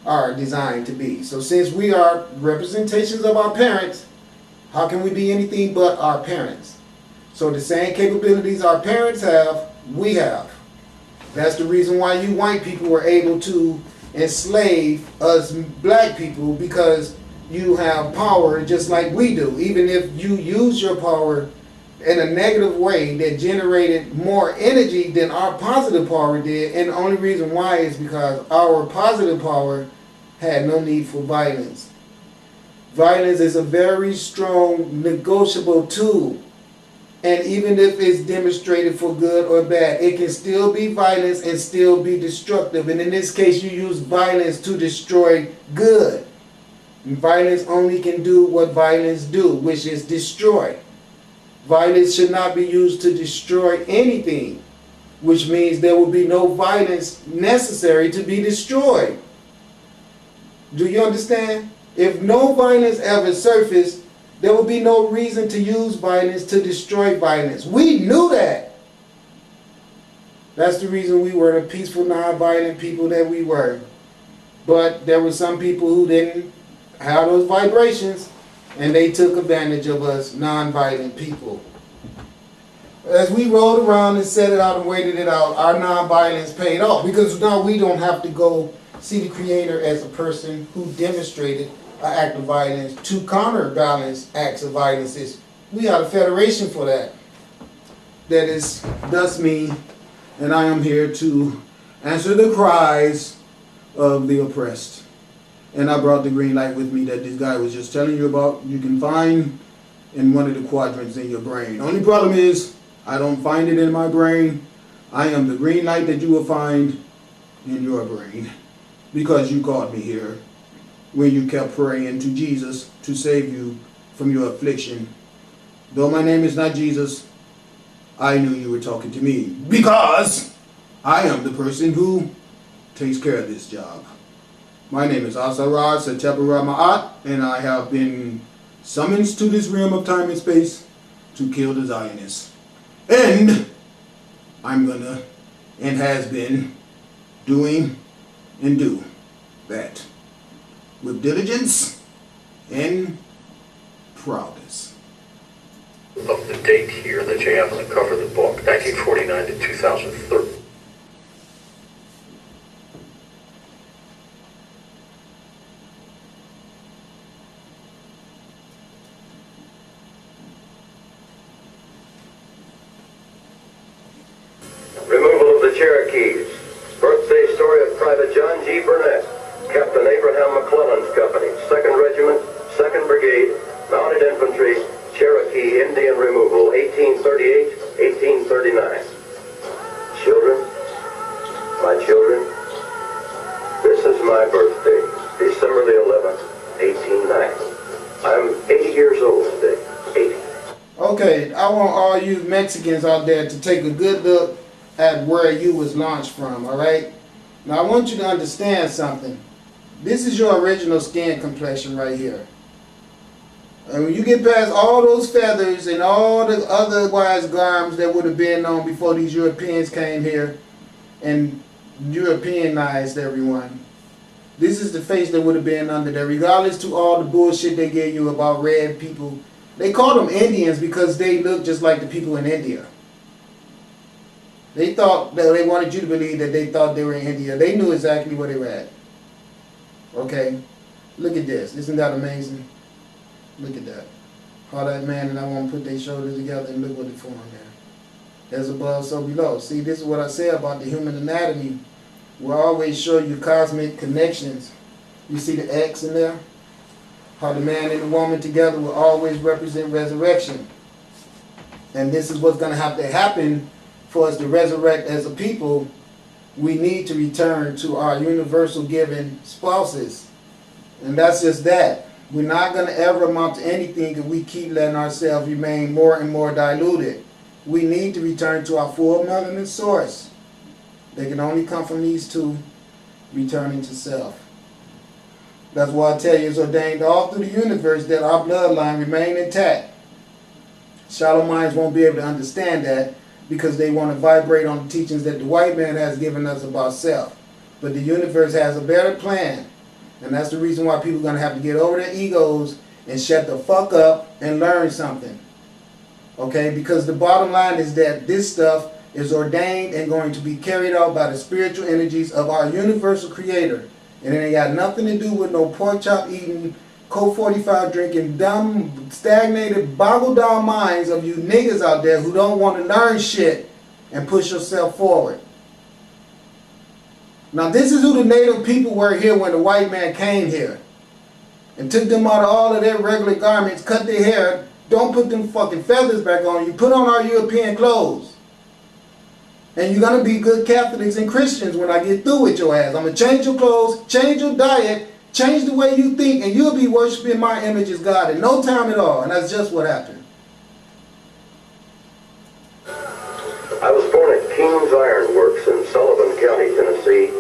are designed to be. So since we are representations of our parents, how can we be anything but our parents? So the same capabilities our parents have, we have. That's the reason why you white people were able to enslave us black people, because you have power just like we do. Even if you use your power in a negative way that generated more energy than our positive power did, and the only reason why is because our positive power had no need for violence. Violence is a very strong negotiable tool. And even if it's demonstrated for good or bad, it can still be violence and still be destructive. And in this case, you use violence to destroy good. And violence only can do what violence do, which is destroy. Violence should not be used to destroy anything, which means there will be no violence necessary to be destroyed. Do you understand? If no violence ever surfaced, there will be no reason to use violence to destroy violence. We knew that. That's the reason we were the peaceful, non-violent people that we were. But there were some people who didn't have those vibrations, and they took advantage of us non-violent people. As we rolled around and set it out and waited it out, our non-violence paid off, because now we don't have to go see the Creator as a person who demonstrated an act of violence to counterbalance acts of violence. We have a federation for that. That is thus me, and I am here to answer the cries of the oppressed. And I brought the green light with me that this guy was just telling you about. You can find in one of the quadrants in your brain. Only problem is, I don't find it in my brain. I am the green light that you will find in your brain, because you called me here when you kept praying to Jesus to save you from your affliction. Though my name is not Jesus, I knew you were talking to me, because I am the person who takes care of this job. My name is Asarad Satepara Ma'at, and I have been summoned to this realm of time and space to kill the Zionists. And I'm gonna, and has been, doing and do that with diligence and prowess. Of the date here that you have on the cover of the book, 1949 to 2013. Removal of the Cherokees. Birthday story of Private John G. Burnett, Captain Abraham McClellan's Company, 2nd Regiment, 2nd Brigade, Mounted Infantry, Cherokee Indian Removal, 1838-1839. Children, my children, this is my birthday, December the 11th, 1890. I'm 80 years old today, 80. Okay, I want all you Mexicans out there to take a good look at where you was launched from, all right? Now I want you to understand something. This is your original skin complexion right here. And when you get past all those feathers and all the otherwise garms that would have been on before these Europeans came here and Europeanized everyone, this is the face that would have been under there, regardless to all the bullshit they gave you about red people. They called them Indians because they look just like the people in India. They thought that they wanted you to believe that they thought they were in India. They knew exactly where they were at. Okay? Look at this. Isn't that amazing? Look at that. How that man and I want to put their shoulders together, and look what they formed there. As above, so below. See, this is what I say about the human anatomy. We'll always show you cosmic connections. You see the X in there? How the man and the woman together will always represent resurrection. And this is what's going to have to happen for us to resurrect as a people. We need to return to our universal given spouses. And that's just that. We're not going to ever amount to anything if we keep letting ourselves remain more and more diluted. We need to return to our full melanin source. They can only come from these two, returning to self. That's why I tell you it's ordained all through the universe that our bloodline remain intact. Shallow minds won't be able to understand that because they want to vibrate on the teachings that the white man has given us about self. But the universe has a better plan. And that's the reason why people are going to have to get over their egos and shut the fuck up and learn something. Okay? Because the bottom line is that this stuff is ordained and going to be carried out by the spiritual energies of our universal creator. And it ain't got nothing to do with no pork chop eating, Coke 45 drinking, dumb, stagnated, boggled down minds of you niggas out there who don't want to learn shit and push yourself forward. Now this is who the native people were here when the white man came here and took them out of all of their regular garments, cut their hair, don't put them fucking feathers back on you, put on our European clothes. And you're going to be good Catholics and Christians when I get through with your ass. I'm going to change your clothes, change your diet, change the way you think, and you'll be worshiping my image as God in no time at all. And that's just what happened. I was born at King's Iron Works in Sullivan County, Tennessee,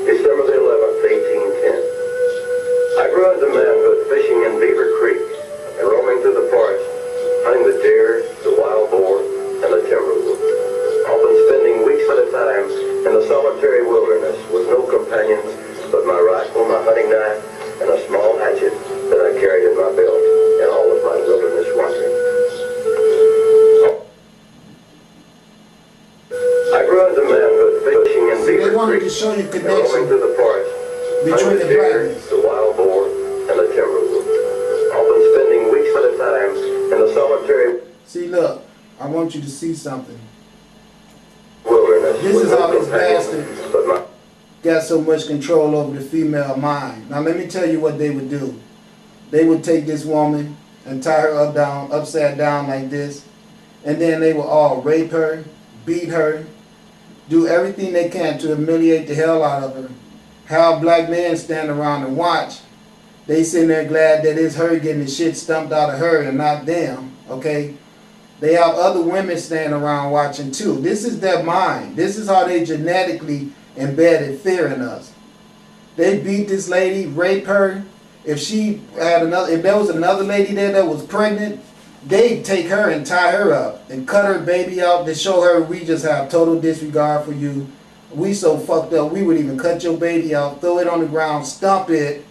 December the 11th, 1810. I grew into manhood fishing in Beaver Creek and roaming through the forest, hunting the deer, the wild boar, and the timberwolf, often spending weeks at a time in the solitary wilderness with no companions but my rifle, my hunting knife, and a small hatchet that I carried in my belt in all of my wilderness wandering. I grew into manhood fishing in Beaver They wanted Creek to show you and roaming connection through the forest, between hunting the the deer, blackness. the wild boar, and the timberwolf, often spending weeks at a time in the solitary See, look, I want you to see something. wilderness. This with is no how this companions bastard but my got so much control over the female mind. Now let me tell you what they would do. They would take this woman and tie her upside down like this, and then they would all rape her, beat her, do everything they can to humiliate the hell out of her. Have black men stand around and watch. They sitting there glad that it's her getting the shit stumped out of her and not them. Okay? They have other women standing around watching too. This is their mind. This is how they genetically embedded fear in us. They beat this lady, rape her. If there was another lady there that was pregnant, they'd take her and tie her up and cut her baby out to show her we just have total disregard for you. We so fucked up, we would even cut your baby out, throw it on the ground, stomp it,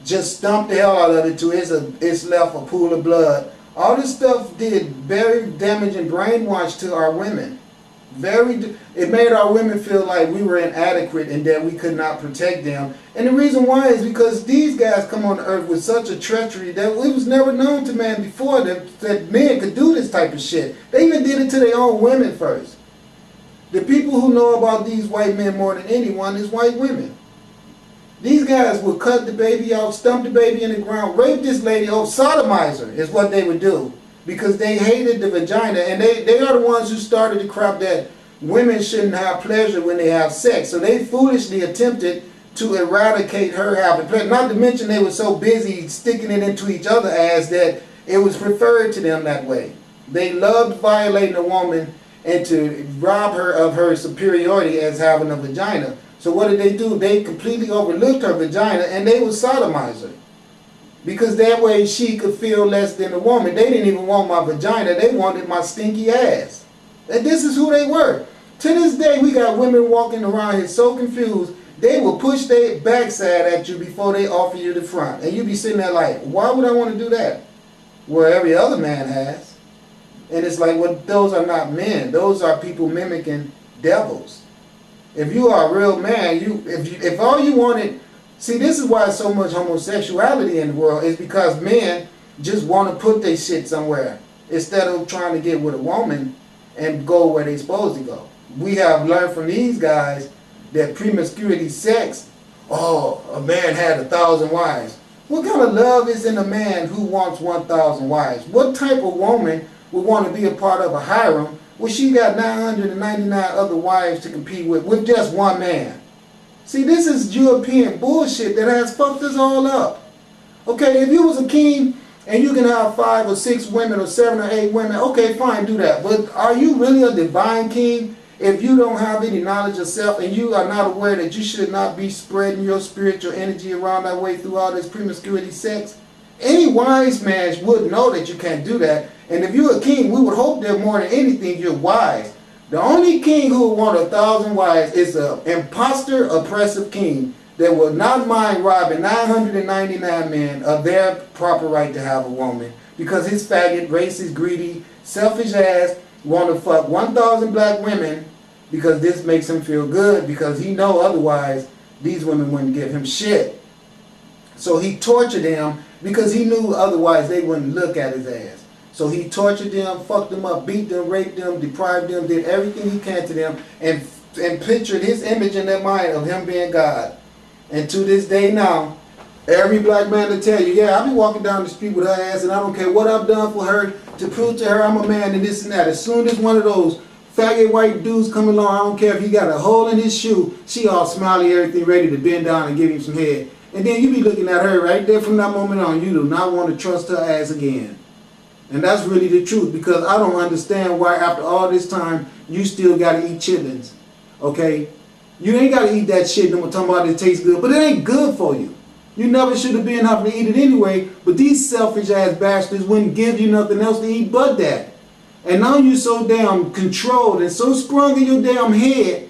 just stomp the hell out of it till it's left a pool of blood. All this stuff did very damaging brainwash to our women. It made our women feel like we were inadequate and that we could not protect them. And the reason why is because these guys come on the earth with such a treachery that it was never known to man before that men could do this type of shit. They even did it to their own women first. The people who know about these white men more than anyone is white women. These guys would cut the baby out, stump the baby in the ground, rape this lady, sodomize her is what they would do. Because they hated the vagina, and they are the ones who started the crap that women shouldn't have pleasure when they have sex. So they foolishly attempted to eradicate her having pleasure. Not to mention they were so busy sticking it into each other's ass that it was preferred to them that way. They loved violating a woman and to rob her of her superiority as having a vagina. So what did they do? They completely overlooked her vagina and they would sodomize her. Because that way she could feel less than a woman. They didn't even want my vagina. They wanted my stinky ass. And this is who they were. To this day, we got women walking around here so confused, they will push their backside at you before they offer you the front. And you be sitting there like, why would I want to do that? Well, every other man has. And it's like, well, those are not men. Those are people mimicking devils. If you are a real man, if all you wanted... See, this is why so much homosexuality in the world is because men just want to put their shit somewhere instead of trying to get with a woman and go where they're supposed to go. We have learned from these guys that promiscuity sex, a man had 1,000 wives. What kind of love is in a man who wants 1,000 wives? What type of woman would want to be a part of a harem where she got 999 other wives to compete with just one man? See, this is European bullshit that has fucked us all up. Okay, if you was a king and you can have 5 or 6 women or 7 or 8 women, okay, fine, do that. But are you really a divine king if you don't have any knowledge of self and you are not aware that you should not be spreading your spiritual energy around that way through all this promiscuity sex? Any wise man would know that you can't do that. And if you're a king, we would hope that more than anything you're wise. The only king who would want 1,000 wives is an imposter, oppressive king that will not mind robbing 999 men of their proper right to have a woman, because his faggot, racist, greedy, selfish ass want to fuck 1,000 black women because this makes him feel good, because he know otherwise these women wouldn't give him shit. So he tortured them because he knew otherwise they wouldn't look at his ass. So he tortured them, fucked them up, beat them, raped them, deprived them, did everything he can to them, and pictured his image in their mind of him being God. And to this day now, every black man will tell you, yeah, I be walking down the street with her ass and I don't care what I've done for her to prove to her I'm a man and this and that. As soon as one of those faggot white dudes come along, I don't care if he got a hole in his shoe, she all smiley, everything ready to bend down and give him some head. And then you be looking at her right there from that moment on, you do not want to trust her ass again. And that's really the truth, because I don't understand why after all this time you still got to eat chitlins. Okay? You ain't got to eat that shit no more talking about it tastes good, but it ain't good for you. You never should have been having to eat it anyway, but these selfish ass bastards wouldn't give you nothing else to eat but that. And now you so damn controlled and so sprung in your damn head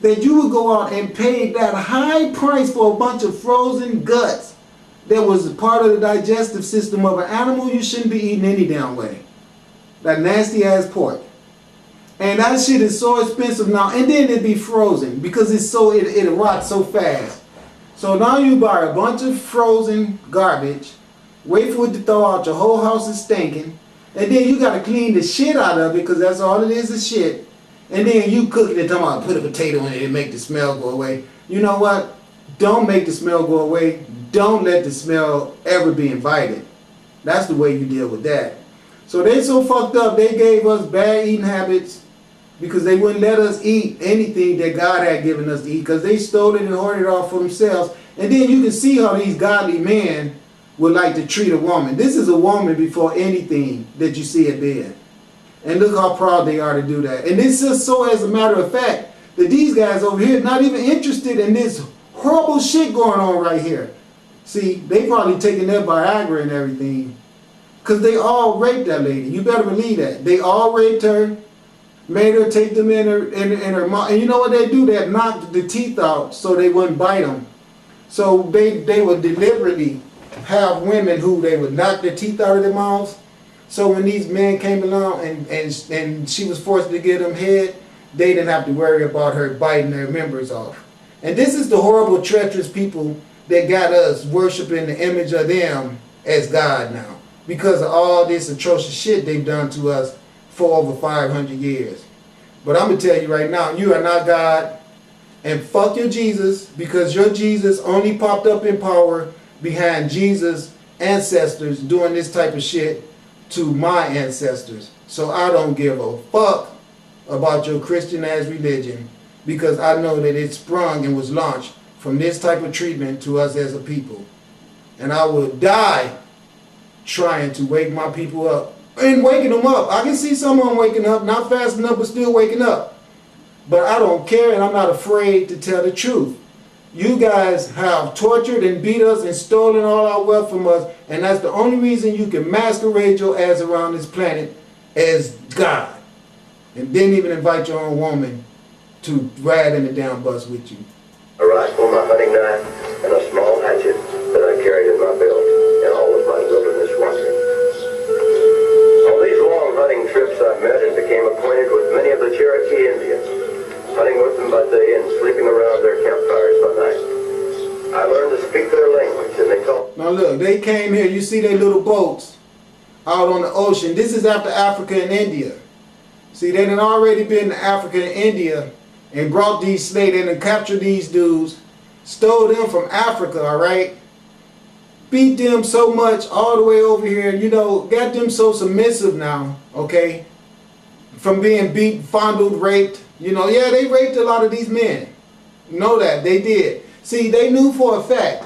that you would go out and pay that high price for a bunch of frozen guts that was part of the digestive system of an animal you shouldn't be eating any damn way. That nasty ass pork. And that shit is so expensive now, and then it'd be frozen because it's so it rots so fast. So now you buy a bunch of frozen garbage, wait for it to thaw out, your whole house is stinking, and then you gotta clean the shit out of it because that's all it is shit. And then you cook it and talking about put a potato in it and make the smell go away. You know what? Don't make the smell go away. Don't let the smell ever be invited. That's the way you deal with that. So they so fucked up, they gave us bad eating habits because they wouldn't let us eat anything that God had given us to eat, because they stole it and hoarded it all for themselves. And then you can see how these godly men would like to treat a woman. This is a woman before anything that you see at bed. And look how proud they are to do that. And it's just so, as a matter of fact, that these guys over here not even interested in this horrible shit going on right here. See, they probably taking their Viagra and everything, because they all raped that lady. You better believe that. They all raped her, made her take them in her mouth. And you know what they do? They knocked the teeth out so they wouldn't bite them. So they would deliberately have women who they would knock their teeth out of their mouths. So when these men came along and she was forced to give them head, they didn't have to worry about her biting their members off. And this is the horrible, treacherous people that got us worshiping the image of them as God now, because of all this atrocious shit they've done to us for over 500 years. But I'm going to tell you right now, you are not God, and fuck your Jesus, because your Jesus only popped up in power behind Jesus' ancestors doing this type of shit to my ancestors. So I don't give a fuck about your Christian ass religion, because I know that it sprung and was launched from this type of treatment to us as a people. And I will die trying to wake my people up. And waking them up. I can see some of them waking up, not fast enough, but still waking up. But I don't care, and I'm not afraid to tell the truth. You guys have tortured and beat us and stolen all our wealth from us, and that's the only reason you can masquerade your ass around this planet as God. And didn't even invite your own woman to ride in the damn bus with you. A rifle, my hunting knife, and a small hatchet that I carried in my belt in all of my wilderness wandering. On these long hunting trips, I met and became acquainted with many of the Cherokee Indians, hunting with them by day and sleeping around their campfires by night. I learned to speak their language, and they taught. Now look, they came here, you see their little boats out on the ocean. This is after Africa and India. See, they had already been to Africa and India and brought these slaves in and captured these dudes, stole them from Africa, all right? Beat them so much all the way over here, you know, got them so submissive now, okay? From being beat, fondled, raped, you know, yeah, they raped a lot of these men. Know that, they did. See, they knew for a fact